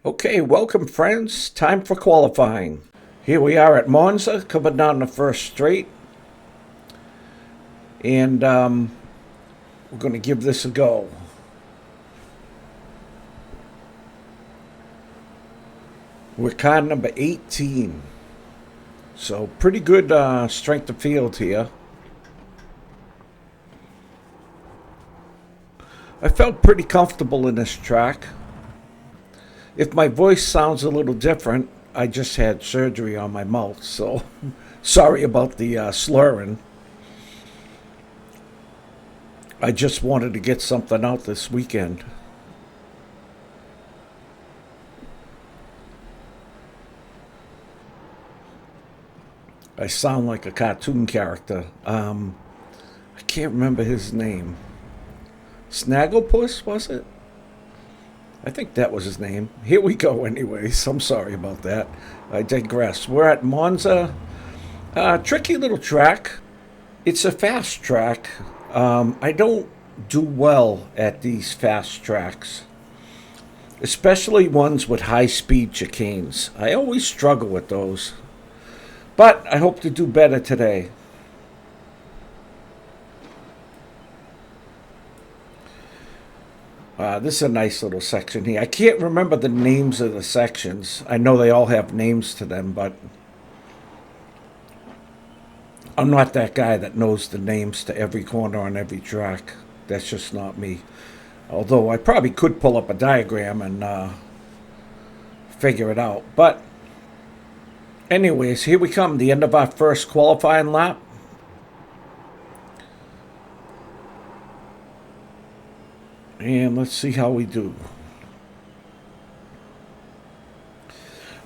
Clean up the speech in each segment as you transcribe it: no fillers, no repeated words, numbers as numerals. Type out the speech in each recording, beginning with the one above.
Okay, welcome friends. Time for qualifying. Here we are at Monza, coming down the first straight. And we're going to give this a go. We're car number 18. So pretty good strength of field here. I felt pretty comfortable in this track. If my voice sounds a little different, I just had surgery on my mouth, so sorry about the slurring. I just wanted to get something out this weekend. I sound like a cartoon character. I can't remember his name. Snagglepuss, was it? I think that was his name. Here we go anyways. I'm sorry about that. I digress. We're at Monza. Tricky little track. It's a fast track. I don't do well at these fast tracks, especially ones with high-speed chicanes. I always struggle with those. But I hope to do better today. This is a nice little section here. I can't remember the names of the sections. I know they all have names to them, but I'm not that guy that knows the names to every corner on every track. That's just not me. Although I probably could pull up a diagram and figure it out. But anyways, here we come. The end of our first qualifying lap. And let's see how we do.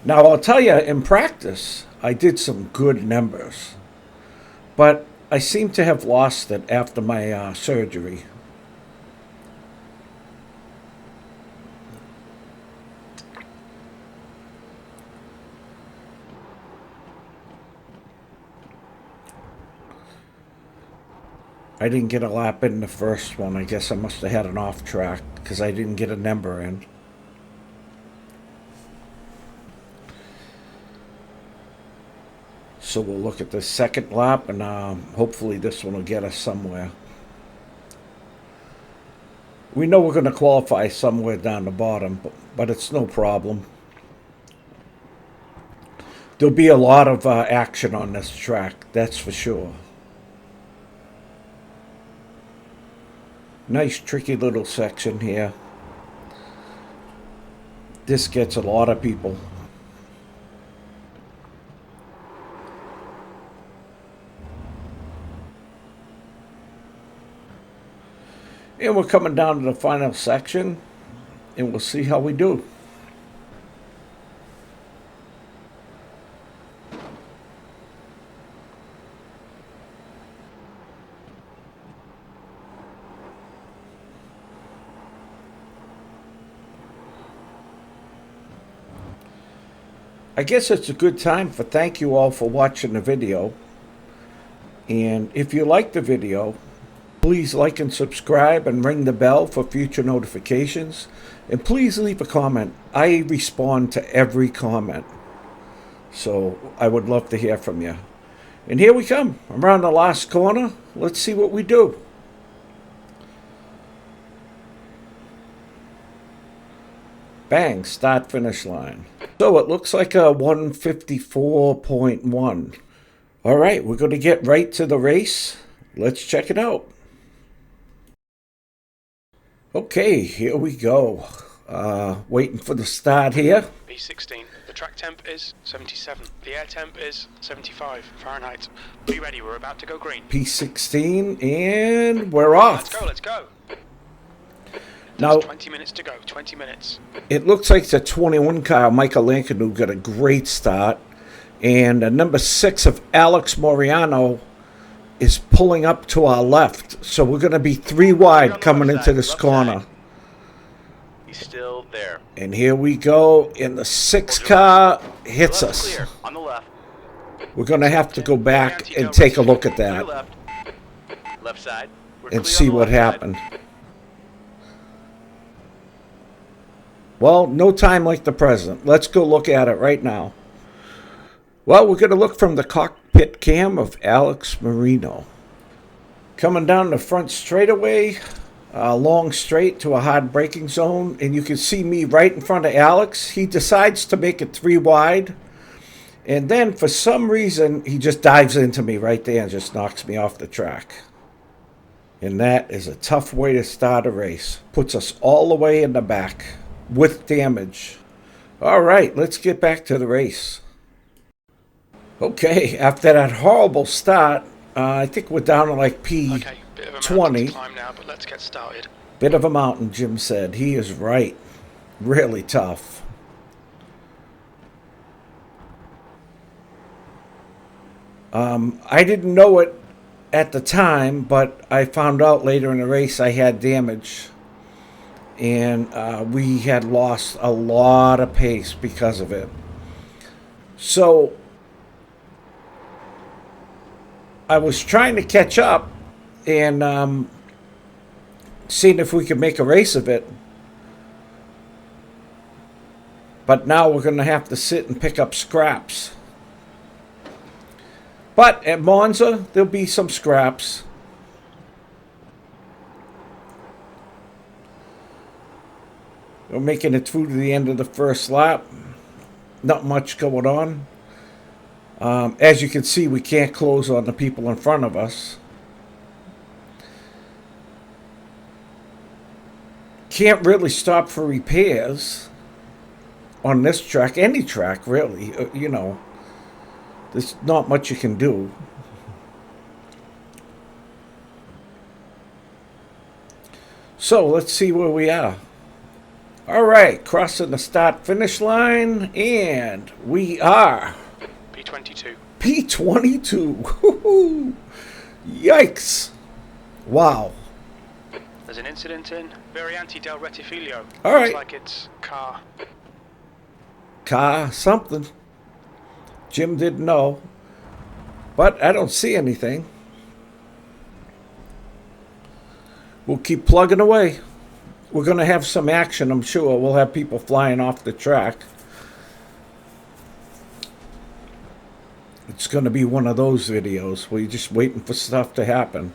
Now, I'll tell you, in practice, I did some good numbers. But I seem to have lost it after my surgery. I didn't get a lap in the first one. I guess I must have had an off track because I didn't get a number in. So we'll look at the second lap and hopefully this one will get us somewhere. We know we're going to qualify somewhere down the bottom, but it's no problem. There'll be a lot of action on this track, that's for sure. Nice tricky little section here. This gets a lot of people. And we're coming down to the final section, and we'll see how we do. I guess it's a good time for thank you all for watching the video. And if you like the video, please like and subscribe and ring the bell for future notifications. And please leave a comment. I respond to every comment. So I would love to hear from you. And here we come. Around the last corner. Let's see what we do. Bang, start finish line. So it looks like a 154.1. All right, we're going to get right to the race. Let's check it out. Okay, here we go. Waiting for the start here. P16. The track temp is 77. The air temp is 75 Fahrenheit. Are you ready? We're about to go green. P16, and we're off. Let's go. Now, 20 minutes to go, 20 minutes. It looks like the 21 car, Michael Lincoln, who got a great start. And number 6 of Alex Moriano is pulling up to our left. So we're going to be 3 wide coming into this corner. He's still there. And here we go. And the 6 car hits us. Clear. On the left. We're going to have to go back and take a look at that. Left side. And see what happened. Well, no time like the present. Let's go look at it right now. Well, we're going to look from the cockpit cam of Alex Marino. Coming down the front straightaway, long straight to a hard braking zone, and you can see me right in front of Alex. He decides to make it 3 wide, and then for some reason, he just dives into me right there and just knocks me off the track. And that is a tough way to start a race. Puts us all the way in the back with damage. All right, let's get back to the race. Okay, after that horrible start, I think we're down to like P20. Okay, bit of a mountain to climb now, but let's get started. Bit of a mountain, Jim said. He is right. Really tough. I didn't know it at the time, but I found out later in the race I had damage. And we had lost a lot of pace because of it. So I was trying to catch up and seeing if we could make a race of it. But now we're going to have to sit and pick up scraps. But at Monza, there'll be some scraps. We're making it through to the end of the first lap. Not much going on. As you can see, we can't close on the people in front of us. Can't really stop for repairs on this track. Any track, really. You know, there's not much you can do. So let's see where we are. All right, crossing the start-finish line, and we are P22. P22. Woo-hoo. Yikes. Wow. There's an incident in Variante del Rettifilio. All right. Looks like it's Car something. Jim didn't know. But I don't see anything. We'll keep plugging away. We're going to have some action, I'm sure. We'll have people flying off the track. It's going to be one of those videos where you're just waiting for stuff to happen.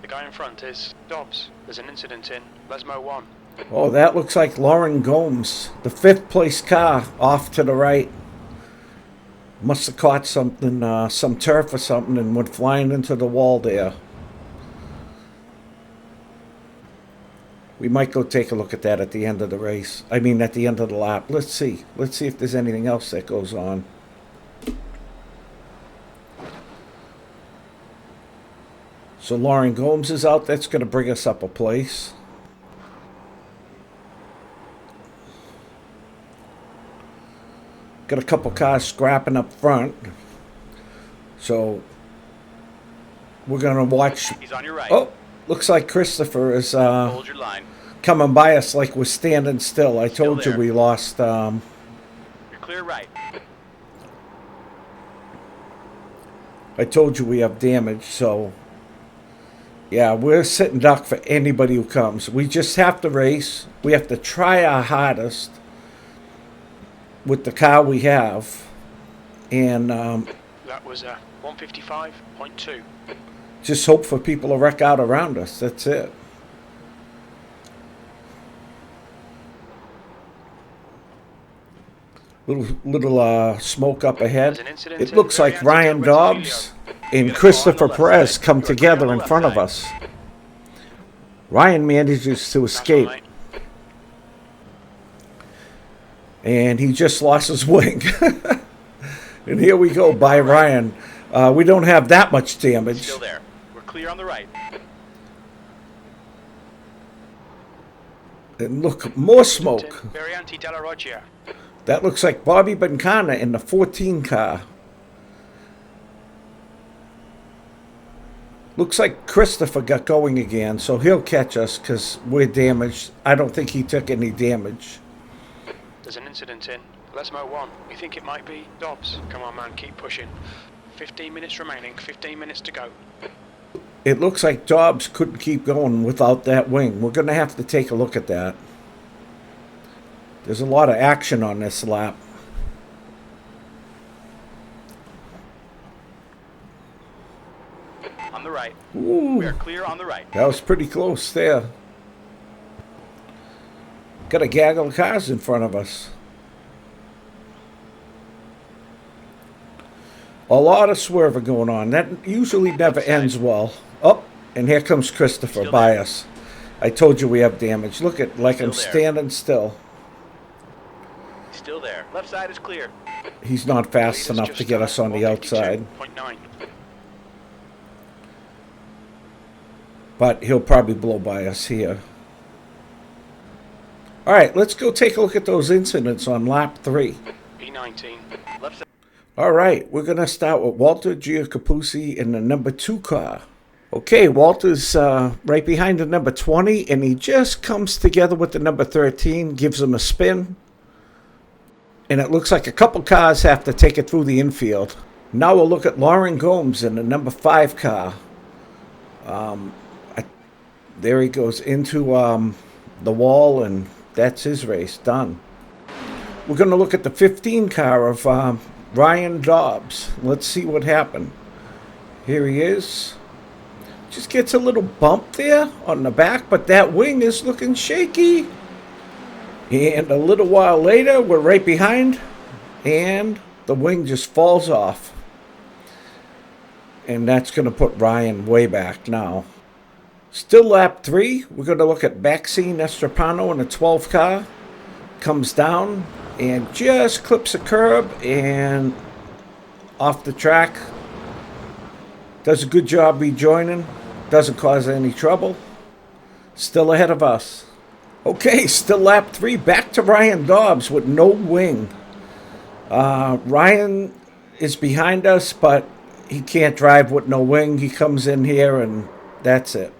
The guy in front is Dobbs. There's an incident in Lesmo 1. Oh, that looks like Lauren Gomes, the 5th place car off to the right. Must have caught something, some turf or something, and went flying into the wall there. We might go take a look at that at the end of the race. I mean, at the end of the lap. Let's see. Let's see if there's anything else that goes on. So Lauren Gomes is out. That's going to bring us up a place. Got a couple cars scrapping up front. So we're going to watch. He's on your right. Oh, looks like Christopher is Hold your line. coming by us like we're standing still. I told you there. we lost. You're clear right. I told you we have damage. So yeah, we're sitting duck for anybody who comes. We just have to race. We have to try our hardest with the car we have, and That was 155.2. just hope for people to wreck out around us. That's it. Little smoke up ahead. There's an incident It in looks like Variante Ryan del Dobbs Rettifilio. and You're Christopher on the left Perez side. come You're clear on together the in left front of side. us. Ryan manages to escape, That's and he just lost his wing. And here we go by Ryan. We don't have that much damage. Still there. We're clear on the right. And look, more right. smoke. Variante della Roggia. That looks like Bobby Bencana in the 14 car. Looks like Christopher got going again, so he'll catch us because we're damaged. I don't think he took any damage. There's an incident in Lesmo 1. We think it might be Dobbs. Come on, man, keep pushing. 15 minutes remaining, 15 minutes to go. It looks like Dobbs couldn't keep going without that wing. We're going to have to take a look at that. There's a lot of action on this lap. On the right. Ooh, We are clear on the right. that was pretty close there. Got a gaggle of cars in front of us. A lot of swerving going on. That usually never ends well. Oh, and here comes Christopher Still by there. us. I told you we have damage. Look at, like I'm Still there. standing still. Still there. Left side is clear. He's not fast Leaders enough just to get us on the outside. 152.9. But he'll probably blow by us here. All right, let's go take a look at those incidents on lap 3. E19. Left side. All right, we're going to start with Walter Giacopuzzi in the number 2 car. Okay, Walter's right behind the number 20, and he just comes together with the number 13, gives him a spin. And it looks like a couple cars have to take it through the infield. Now we'll look at Lauren Gomes in the number 5 car. There he goes into the wall, and that's his race, done. We're going to look at the 15 car of Ryan Dobbs. Let's see what happened. Here he is. Just gets a little bump there on the back, but that wing is looking shaky. And a little while later, we're right behind, and the wing just falls off. And that's going to put Ryan way back now. Still lap 3, we're going to look at Maxine Estepano in a 12 car. Comes down and just clips a curb and off the track. Does a good job rejoining. Doesn't cause any trouble. Still ahead of us. Okay, still lap 3. Back to Ryan Dobbs with no wing. Ryan is behind us, but he can't drive with no wing. He comes in here and that's it.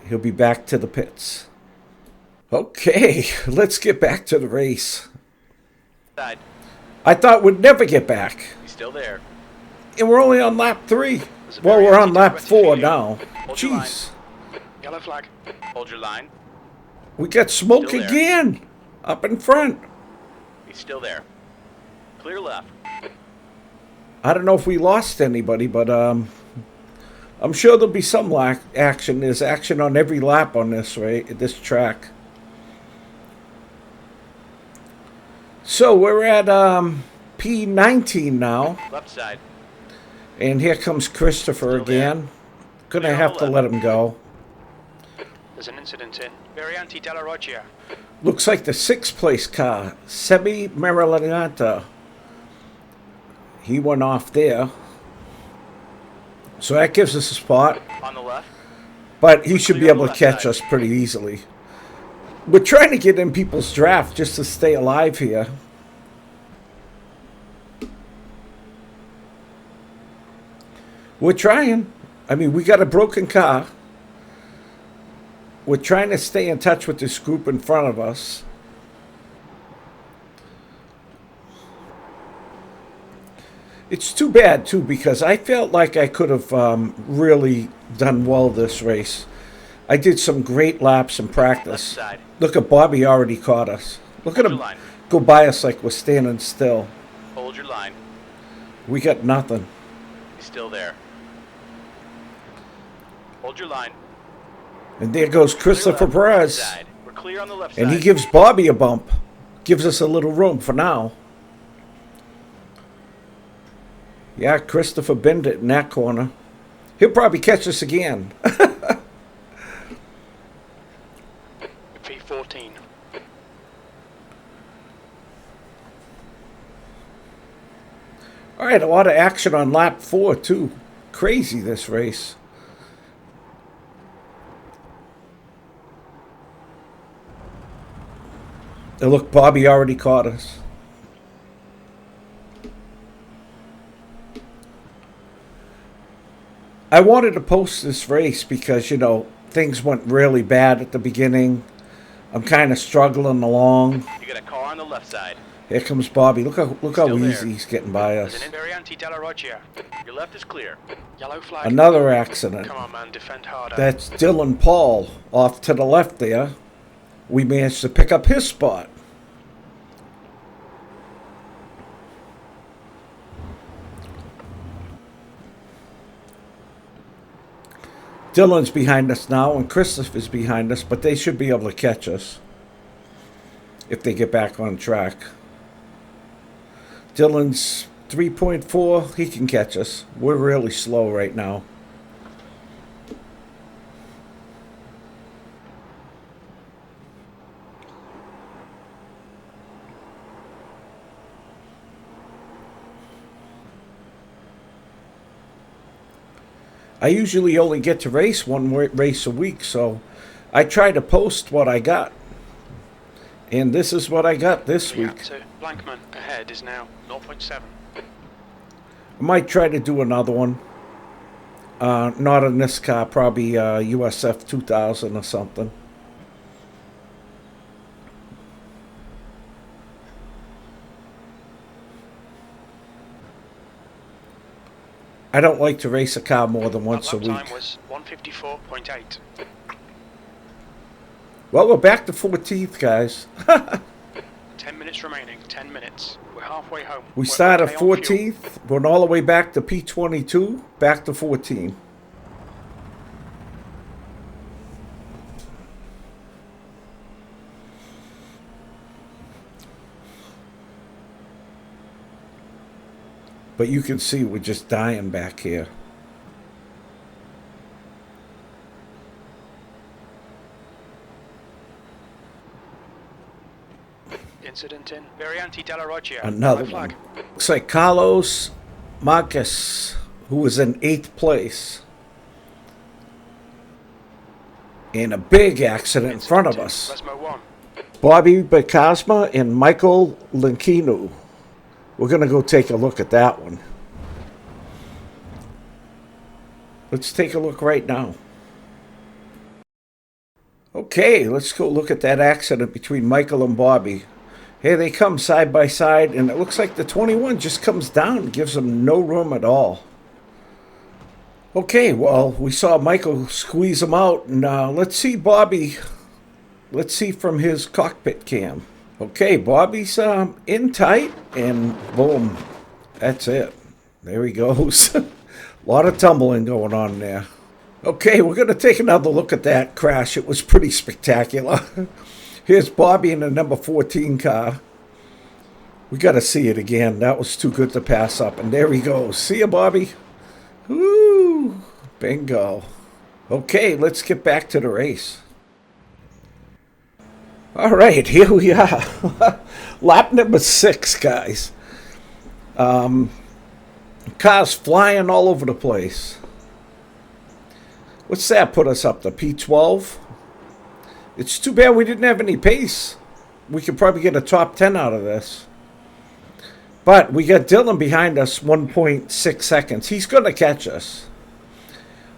He'll be back to the pits. Okay, let's get back to the race. Side. I thought we'd never get back. He's still there. And we're only on lap 3. There's a Well, very we're on lap anti-direct 4 failure. now. Hold your line. Jeez. Yellow flag. Hold your line. We got smoke Still there. again. Up in front. He's still there. Clear left. I don't know if we lost anybody, but I'm sure there'll be some action. There's action on every lap on this track. So we're at P19 now, Left side. and here comes Christopher Still there. again. Gonna Clear on have the to left. let him go. There's an incident in Varianti della Roggia. Looks like the 6th place car, Sebi Marilanata. He went off there. So that gives us a spot. On the left. But he should be Clear on able the to left catch side. us pretty easily. We're trying to get in people's draft just to stay alive here. We're trying. I mean, we got a broken car. We're trying to stay in touch with this group in front of us. It's too bad, too, because I felt like I could have really done well this race. I did some great laps in Left practice. side. Look at Bobby already caught us. Look at Hold him your line. go by us like we're standing still. Hold your line. We got nothing. He's still there. Hold your line. And there goes Clear Christopher left. Perez. Left side. We're clear on the left And side. he gives Bobby a bump. Gives us a little room for now. Yeah, Christopher binned it in that corner. He'll probably catch us again. P14. All right, a lot of action on lap 4, too. Crazy, this race. And look, Bobby already caught us. I wanted to post this race because, you know, things went really bad at the beginning. I'm kind of struggling along. You got a car on the left side. Here comes Bobby. Look how Still there. easy he's getting by us. There's an Variante della Roggia. Your left is clear. Yellow flag. Another accident. Come on, man, defend harder. That's Dylan Paul off to the left there. We managed to pick up his spot. Dylan's behind us now, and Christopher's behind us, but they should be able to catch us if they get back on track. Dylan's 3.4. He can catch us. We're really slow right now. I usually only get to race one race a week, so I try to post what I got. And this is what I got this week. Blankman ahead is now 0.7. I might try to do another one. Not in this car, probably USF 2000 or something. I don't like to race a car more than once a week. Time was 154.8. Well, we're back to 14th, guys. 10 minutes remaining. 10 minutes. We're halfway home. We started 14th, went all the way back to P22, back to 14. But you can see we're just dying back here. Incident in Variante della Roggia. Another one. Looks like Carlos Marquez, who was in 8th place. In a big accident in front of us. Bobby Bacasma and Michael Linkinu. We're going to go take a look at that one. Let's take a look right now. Okay, let's go look at that accident between Michael and Bobby. Here they come side by side, and it looks like the 21 just comes down, gives them no room at all. Okay, well, we saw Michael squeeze him out, and let's see Bobby. Let's see from his cockpit cam. Okay, Bobby's in tight, and boom, that's it. There he goes. A lot of tumbling going on there. Okay, we're going to take another look at that crash. It was pretty spectacular. Here's Bobby in the number 14 car. We got to see it again. That was too good to pass up. And there he goes. See you, Bobby. Woo! Bingo. Okay, let's get back to the race. All right, here we are. Lap number 6, guys. Cars flying all over the place. What's that put us up to? P12? It's too bad we didn't have any pace. We could probably get a top 10 out of this. But we got Dylan behind us 1.6 seconds. He's going to catch us.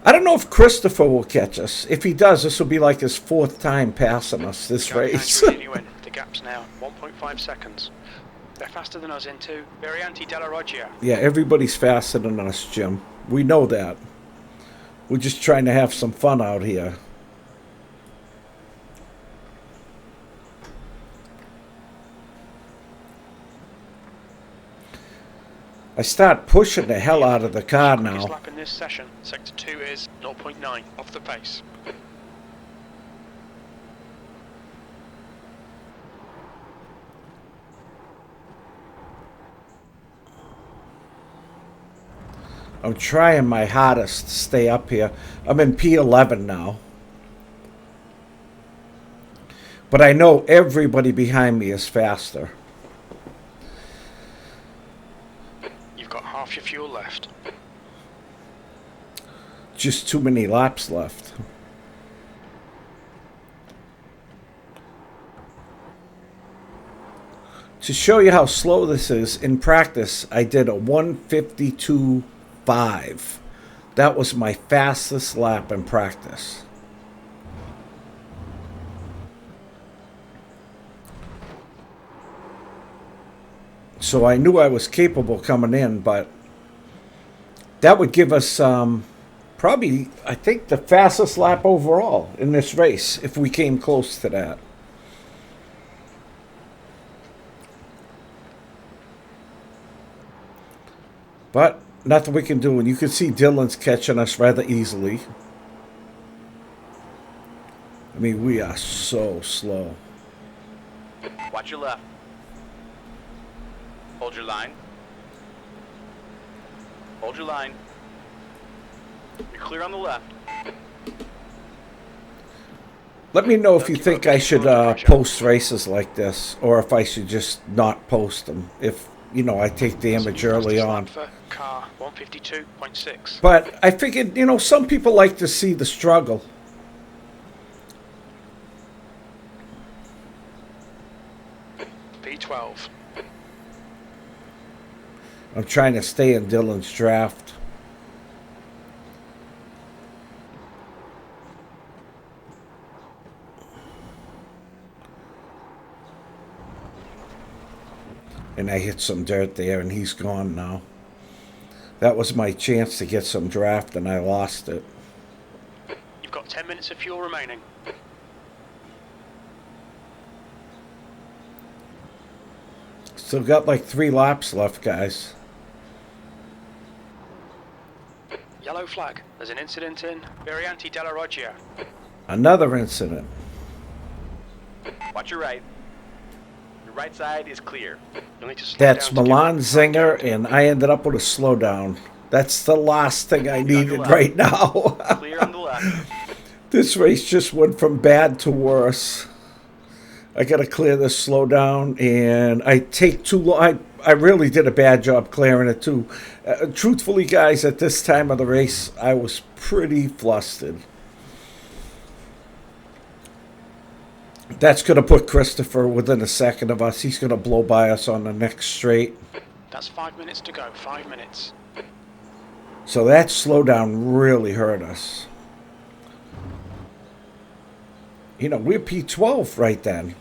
I don't know if Christopher will catch us. If he does, this will be like his 4th time passing us this race. The gap's now 1.5 seconds. They're faster than us into Variante della Roggia. Yeah, everybody's faster than us, Jim. We know that. We're just trying to have some fun out here. I start pushing the hell out of the car now. Lap in this session, sector 2 is 0.9 off the pace. I'm trying my hardest to stay up here. I'm in P11 now. But I know everybody behind me is faster. You've got half your fuel left. Just too many laps left. To show you how slow this is, in practice, I did a 152.5. That was my fastest lap in practice. So I knew I was capable coming in, but that would give us probably, I think, the fastest lap overall in this race if we came close to that. But nothing we can do. And you can see Dylan's catching us rather easily. I mean, we are so slow. Watch your left. Hold your line. Hold your line. You're clear on the left. Let me know if you think I should post races like this, or if I should just not post them. If, you know, I take damage early on. For car 152.6. But I figured, you know, some people like to see the struggle. P12. I'm trying to stay in Dylan's draft. And I hit some dirt there, and he's gone now. That was my chance to get some draft, and I lost it. You've got 10 minutes of fuel remaining. Still got like 3 laps left, guys. Yellow flag. There's an incident in Variante della Roggia. Another incident. Watch your right. Your right side is clear. You'll need to slow That's down to Milan get- Zinger, and I ended up with a slowdown. That's the last thing I needed right now. Clear on the left. This race just went from bad to worse. I got to clear this slowdown, and I take too long. I really did a bad job clearing it, too. Truthfully, guys, at this time of the race, I was pretty flustered. That's going to put Christopher within a second of us. He's going to blow by us on the next straight. That's 5 minutes to go. 5 minutes. So that slowdown really hurt us. You know, we're P12 right then.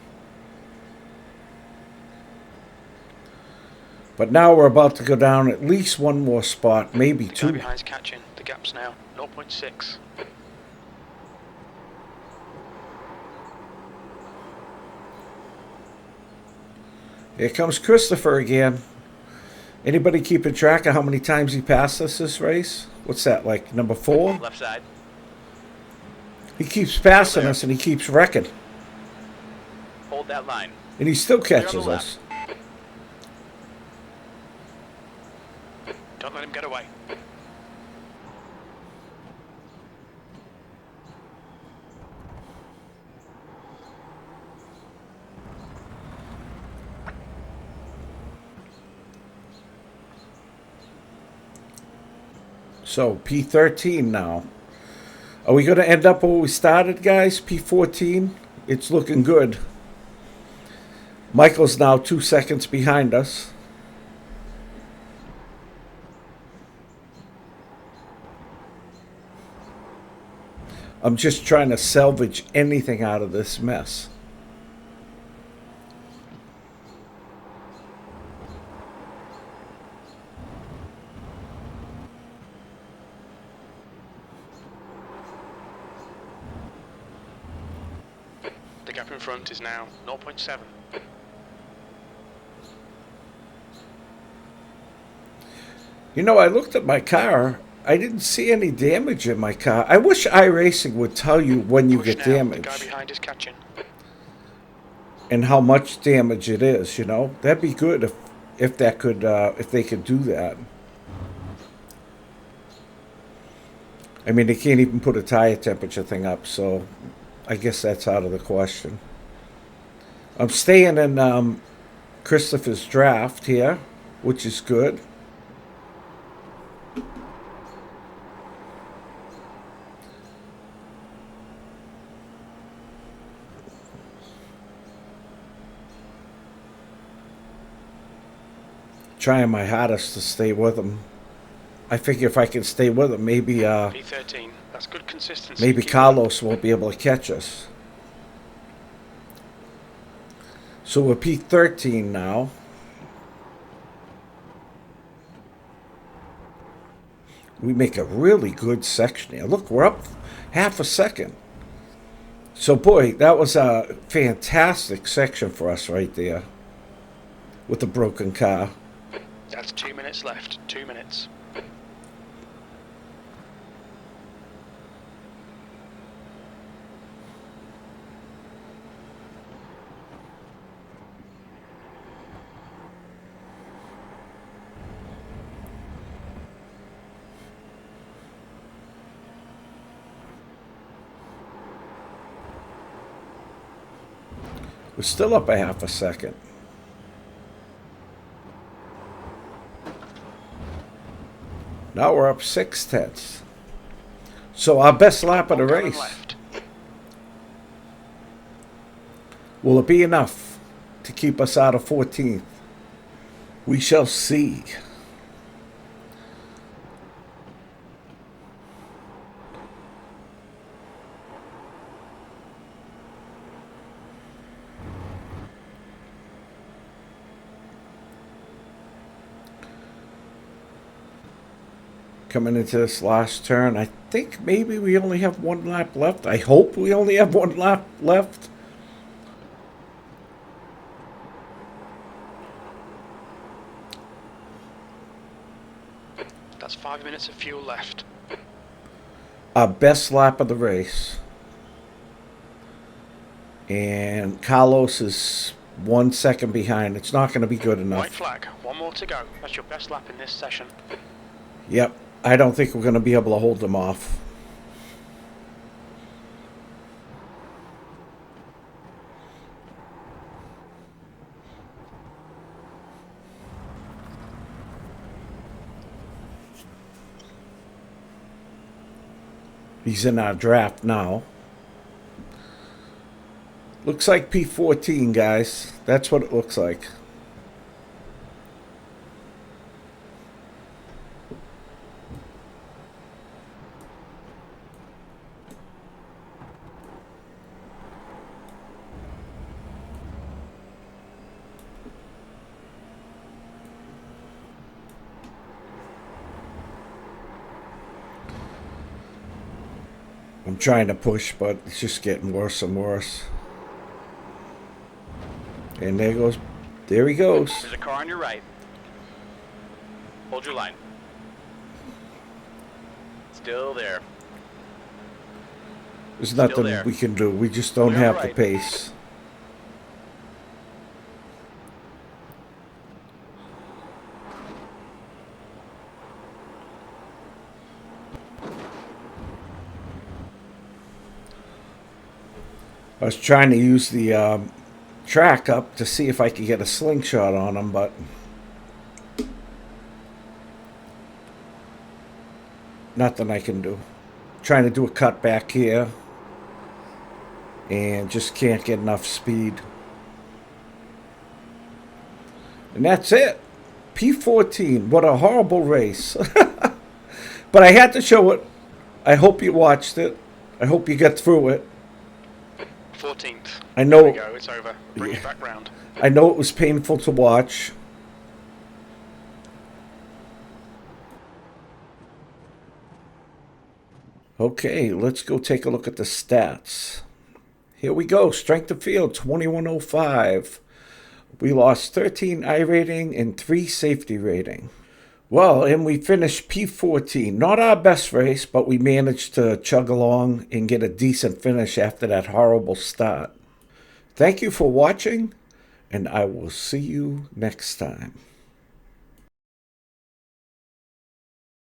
But now we're about to go down at least one more spot, maybe The guy 2. behind's catching. The gap's now 0.6. Here comes Christopher again. Anybody keeping track of how many times he passed us this race? What's that, like number 4? Left side. He keeps passing us and he keeps wrecking. Hold that line. And he still Clear on the catches left. us. Don't let him get away. So, P13 now. Are we going to end up where we started, guys? P14? It's looking good. Michael's now 2 seconds behind us. I'm just trying to salvage anything out of this mess. The gap in front is now 0.7. You know, I looked at my car. I didn't see any damage in my car. I wish Iracing would tell you when you Push get now. The guy damage behind is catching. and how much damage it is. You know, that'd be good if that could if they could do that. I mean, they can't even put a tire temperature thing up, so I guess that's out of the question. I'm staying in Christopher's draft here, which is good. Trying my hardest to stay with him. I figure if I can stay with him, maybe P13. That's good consistency. maybe Keep it up. Carlos won't be able to catch us. So we're P13 now. We make a really good section here. Look, we're up half a second. So, boy, that was a fantastic section for us right there with the broken car. That's 2 minutes left. 2 minutes. We're still up a half a second. Now we're up 6/10. So our best lap of the One gallon race. left. Will it be enough to keep us out of 14th? We shall see. Coming into this last turn, I think maybe we only have one lap left. I hope we only have one lap left. That's 5 minutes of fuel left. Our best lap of the race. And Carlos is 1 second behind. It's not going to be good White enough. flag. One more to go. That's your best lap in this session. Yep. I don't think we're going to be able to hold them off. He's in our draft now. Looks like P14, guys. That's what it looks like. I'm trying to push, but it's just getting worse and worse. And there he goes. There's a car on your right. Hold your line. Still there. There's nothing there. we can do. We just don't Clear have right. the pace. I was trying to use the track up to see if I could get a slingshot on him, but nothing I can do. Trying to do a cut back here and just can't get enough speed. And that's it. P14. What a horrible race. But I had to show it. I hope you watched it. I hope you got through it. 14th. I know. There we go. It's over. Bring it back round. I know it was painful to watch. Okay, let's go take a look at the stats. Here we go. Strength of field, 2105. We lost 13 I rating and 3 safety rating. Well, and we finished P14. Not our best race, but we managed to chug along and get a decent finish after that horrible start. Thank you for watching, and I will see you next time.